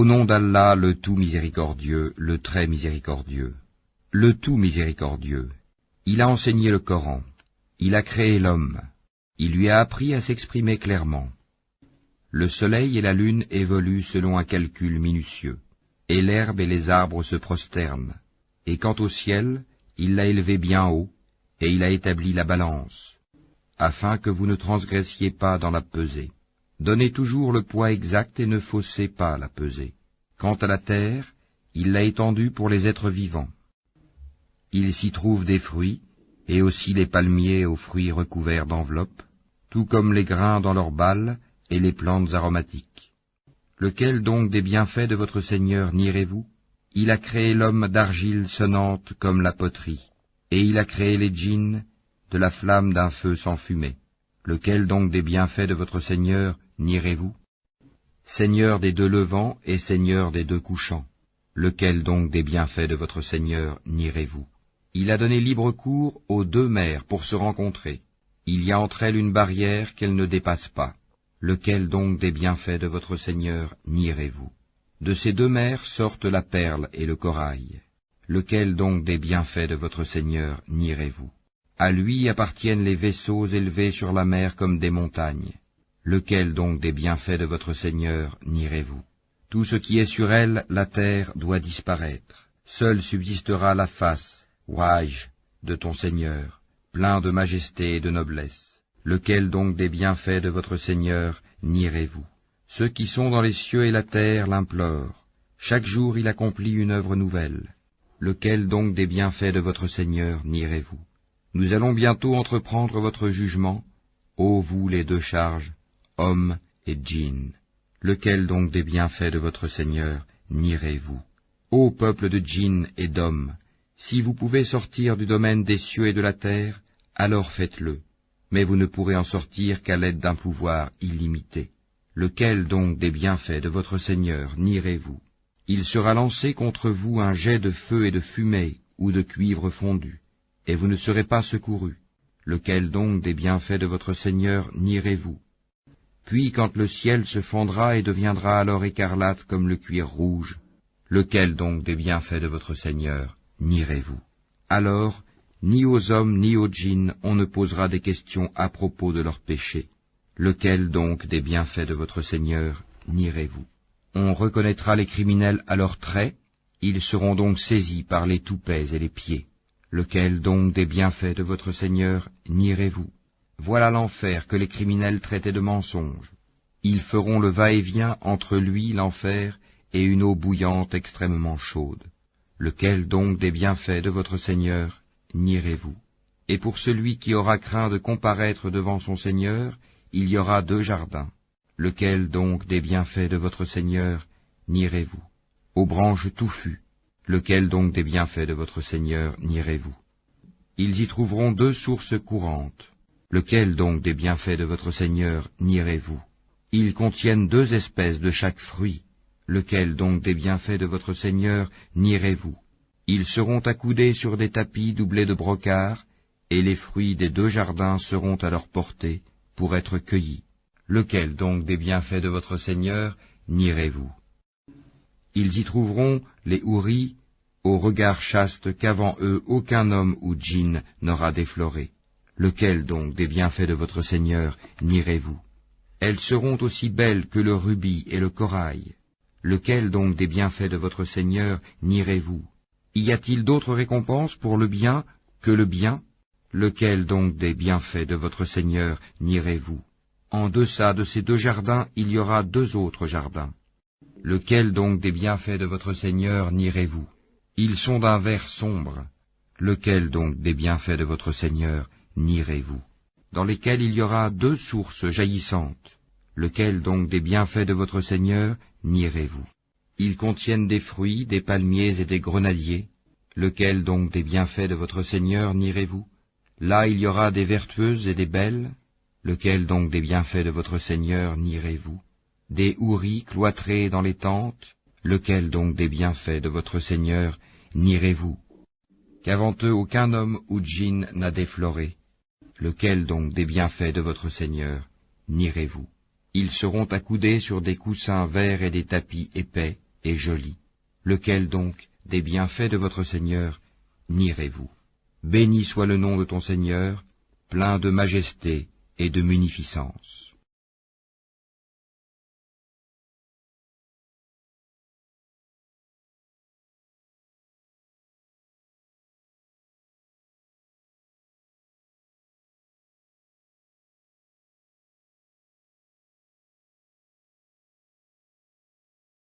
Au nom d'Allah, le tout miséricordieux, le très miséricordieux. Le tout miséricordieux. Il a enseigné le Coran. Il a créé l'homme. Il lui a appris à s'exprimer clairement. Le soleil et la lune évoluent selon un calcul minutieux, et l'herbe et les arbres se prosternent. Et quant au ciel, il l'a élevé bien haut, et il a établi la balance, afin que vous ne transgressiez pas dans la pesée. Donnez toujours le poids exact et ne faussez pas la pesée. Quant à la terre, il l'a étendue pour les êtres vivants. Il s'y trouve des fruits, et aussi les palmiers aux fruits recouverts d'enveloppes, tout comme les grains dans leurs balles et les plantes aromatiques. Lequel donc des bienfaits de votre Seigneur nierez-vous? Il a créé l'homme d'argile sonnante comme la poterie, et il a créé les djinns de la flamme d'un feu sans fumée. Lequel donc des bienfaits de votre Seigneur nierez-vous? Seigneur des deux levants et Seigneur des deux couchants. Lequel donc des bienfaits de votre Seigneur nierez-vous? Il a donné libre cours aux deux mers pour se rencontrer. Il y a entre elles une barrière qu'elles ne dépassent pas. Lequel donc des bienfaits de votre Seigneur nierez-vous? De ces deux mers sortent la perle et le corail. Lequel donc des bienfaits de votre Seigneur nierez-vous? À lui appartiennent les vaisseaux élevés sur la mer comme des montagnes. Lequel donc des bienfaits de votre Seigneur nierez-vous? Tout ce qui est sur elle, la terre, doit disparaître. Seule subsistera la face, Wajh, de ton Seigneur, plein de majesté et de noblesse. Lequel donc des bienfaits de votre Seigneur nierez-vous? Ceux qui sont dans les cieux et la terre l'implorent. Chaque jour il accomplit une œuvre nouvelle. Lequel donc des bienfaits de votre Seigneur nierez-vous? Nous allons bientôt entreprendre votre jugement, ô vous les deux charges, hommes et djinns. Lequel donc des bienfaits de votre Seigneur nierez-vous? Ô peuple de djinns et d'hommes, si vous pouvez sortir du domaine des cieux et de la terre, alors faites-le, mais vous ne pourrez en sortir qu'à l'aide d'un pouvoir illimité. Lequel donc des bienfaits de votre Seigneur nierez-vous? Il sera lancé contre vous un jet de feu et de fumée ou de cuivre fondu, et vous ne serez pas secourus. Lequel donc des bienfaits de votre Seigneur nierez-vous? Puis quand le ciel se fondra et deviendra alors écarlate comme le cuir rouge, lequel donc des bienfaits de votre Seigneur nierez-vous? Alors, ni aux hommes ni aux djinns on ne posera des questions à propos de leurs péchés. Lequel donc des bienfaits de votre Seigneur nierez-vous? On reconnaîtra les criminels à leurs traits, ils seront donc saisis par les toupets et les pieds. Lequel donc des bienfaits de votre Seigneur nierez-vous? Voilà l'enfer que les criminels traitaient de mensonge. Ils feront le va-et-vient entre lui, l'enfer, et une eau bouillante extrêmement chaude. Lequel donc des bienfaits de votre Seigneur nierez-vous? Et pour celui qui aura craint de comparaître devant son Seigneur, il y aura deux jardins. Lequel donc des bienfaits de votre Seigneur nierez-vous? Aux branches touffues. Lequel donc des bienfaits de votre Seigneur nierez-vous? Ils y trouveront deux sources courantes. Lequel donc des bienfaits de votre Seigneur nierez-vous? Ils contiennent deux espèces de chaque fruit. Lequel donc des bienfaits de votre Seigneur nierez-vous? Ils seront accoudés sur des tapis doublés de brocart, et les fruits des deux jardins seront à leur portée pour être cueillis. Lequel donc des bienfaits de votre Seigneur nierez-vous? Ils y trouveront les houris, au regard chaste qu'avant eux aucun homme ou djinn n'aura défloré. Lequel donc des bienfaits de votre Seigneur nierez-vous? Elles seront aussi belles que le rubis et le corail. Lequel donc des bienfaits de votre Seigneur nierez-vous? Y a-t-il d'autre récompense pour le bien que le bien? Lequel donc des bienfaits de votre Seigneur nierez-vous? En deçà de ces deux jardins, il y aura deux autres jardins. Lequel donc des bienfaits de votre Seigneur nierez-vous? Ils sont d'un vert sombre. Lequel donc des bienfaits de votre Seigneur nierez-vous? Dans lesquels il y aura deux sources jaillissantes. Lequel donc des bienfaits de votre Seigneur nierez-vous? Ils contiennent des fruits, des palmiers et des grenadiers. Lequel donc des bienfaits de votre Seigneur nierez-vous? Là il y aura des vertueuses et des belles. Lequel donc des bienfaits de votre Seigneur nierez-vous? Des houris cloîtrés dans les tentes. Lequel donc des bienfaits de votre Seigneur nierez-vous? Qu'avant eux aucun homme ou djinn n'a défloré. Lequel donc des bienfaits de votre Seigneur nierez-vous? Ils seront accoudés sur des coussins verts et des tapis épais, et joli. Lequel donc des bienfaits de votre Seigneur nierez-vous? Béni soit le nom de ton Seigneur, plein de majesté et de munificence.